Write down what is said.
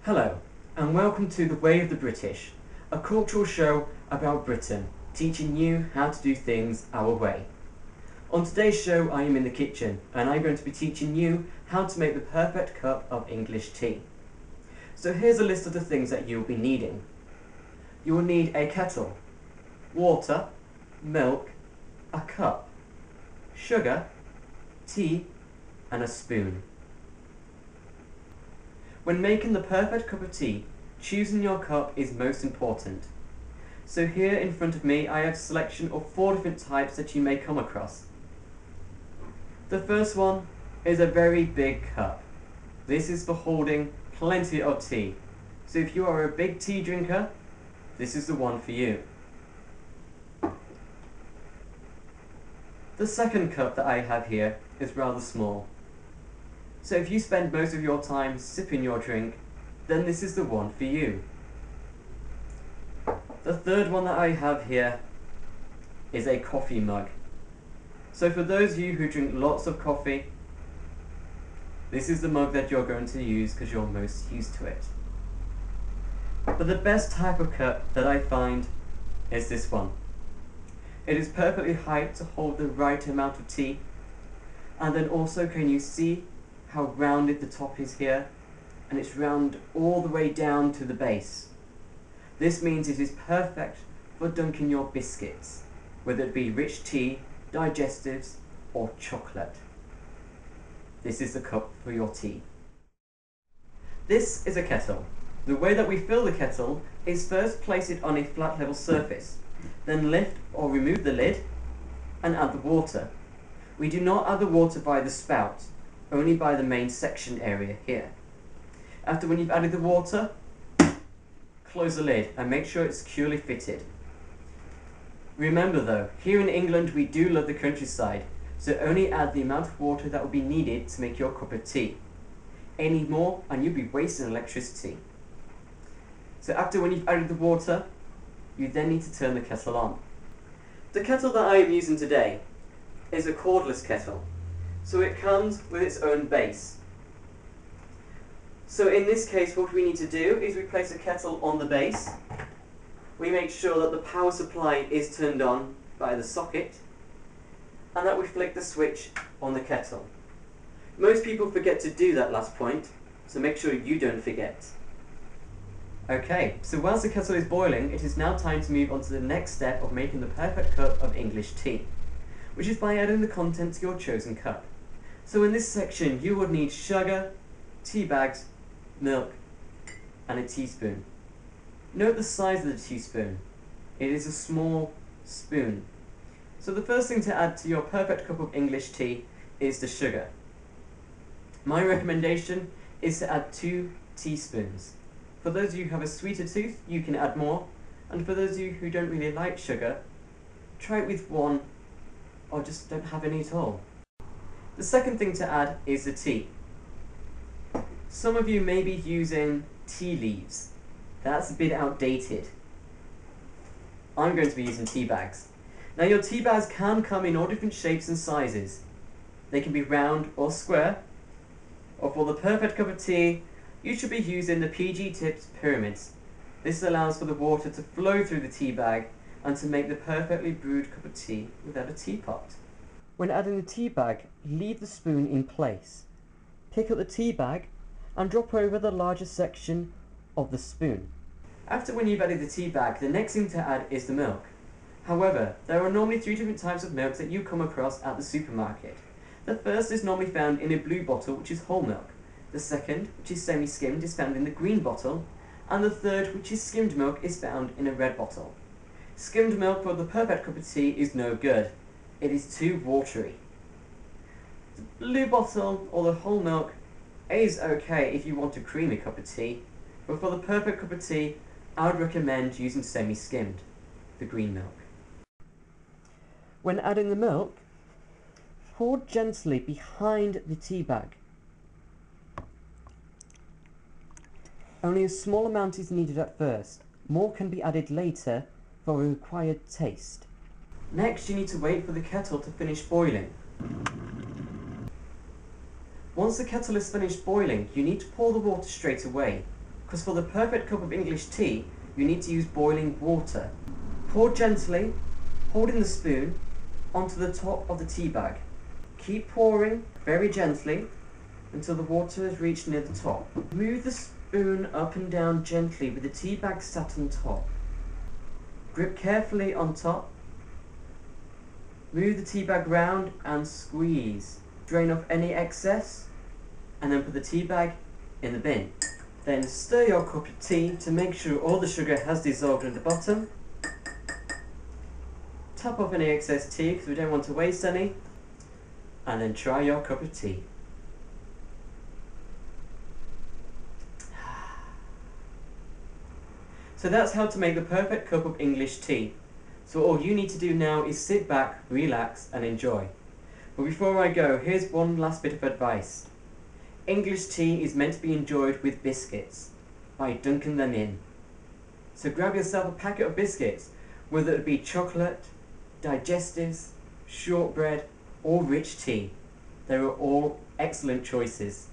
Hello, and welcome to The Way of the British, a cultural show about Britain, teaching you how to do things our way. On today's show, I am in the kitchen, and I'm going to be teaching you how to make the perfect cup of English tea. So here's a list of the things that you'll be needing. You will need a kettle, water, milk, a cup, sugar, tea, and a spoon. When making the perfect cup of tea, choosing your cup is most important. So here in front of me I have a selection of 4 different types that you may come across. The first one is a very big cup. This is for holding plenty of tea. So if you are a big tea drinker, this is the one for you. The second cup that I have here is rather small. So if you spend most of your time sipping your drink, then this is the one for you. The third one that I have here is a coffee mug. So for those of you who drink lots of coffee, this is the mug that you're going to use because you're most used to it. But the best type of cup that I find is this one. It is perfectly height to hold the right amount of tea, and then also can you see how rounded the top is here, and it's round all the way down to the base. This means it is perfect for dunking your biscuits, whether it be rich tea, digestives, or chocolate. This is the cup for your tea. This is a kettle. The way that we fill the kettle is first place it on a flat level surface, then lift or remove the lid and add the water. We do not add the water by the spout, only by the main section area here. After when you've added the water, close the lid and make sure it's securely fitted. Remember though, here in England we do love the countryside, so only add the amount of water that will be needed to make your cup of tea. Any more and you'll be wasting electricity. So after when you've added the water, you then need to turn the kettle on. The kettle that I am using today is a cordless kettle. So it comes with its own base. So in this case what we need to do is we place a kettle on the base. We make sure that the power supply is turned on by the socket, and that we flick the switch on the kettle. Most people forget to do that last point, so make sure you don't forget. Okay, so whilst the kettle is boiling, it is now time to move on to the next step of making the perfect cup of English tea, which is by adding the contents to your chosen cup. So in this section you would need sugar, tea bags, milk, and a teaspoon. Note the size of the teaspoon. It is a small spoon. So the first thing to add to your perfect cup of English tea is the sugar. My recommendation is to add 2 teaspoons. For those of you who have a sweeter tooth, you can add more, and for those of you who don't really like sugar, try it with 1 or just don't have any at all. The second thing to add is the tea. Some of you may be using tea leaves. That's a bit outdated. I'm going to be using tea bags. Now your tea bags can come in all different shapes and sizes. They can be round or square, or for the perfect cup of tea, you should be using the PG tipped pyramids. This allows for the water to flow through the tea bag and to make the perfectly brewed cup of tea without a teapot. When adding the tea bag, leave the spoon in place. Pick up the tea bag and drop over the larger section of the spoon. After when you've added the tea bag, the next thing to add is the milk. However, there are normally 3 different types of milk that you come across at the supermarket. The first is normally found in a blue bottle, which is whole milk. The second, which is semi-skimmed, is found in the green bottle. And the third, which is skimmed milk, is found in a red bottle. Skimmed milk for the perfect cup of tea is no good. It is too watery. The blue bottle or the whole milk is okay if you want a creamy cup of tea, but for the perfect cup of tea, I would recommend using semi-skimmed, the green milk. When adding the milk, pour gently behind the tea bag. Only a small amount is needed at first. More can be added later for a required taste. Next, you need to wait for the kettle to finish boiling. Once the kettle is finished boiling, you need to pour the water straight away. because for the perfect cup of English tea, you need to use boiling water. Pour gently, holding the spoon, onto the top of the tea bag. Keep pouring very gently until the water has reached near the top. Move the spoon up and down gently with the tea bag sat on top. Grip carefully on top. Move the tea bag round and squeeze. Drain off any excess and then put the tea bag in the bin. Then stir your cup of tea to make sure all the sugar has dissolved at the bottom. Top off any excess tea because we don't want to waste any. And then try your cup of tea. So that's how to make the perfect cup of English tea. So all you need to do now is sit back, relax and enjoy. But before I go, here's one last bit of advice. English tea is meant to be enjoyed with biscuits, by dunking them in. So grab yourself a packet of biscuits, whether it be chocolate, digestives, shortbread or rich tea. They are all excellent choices.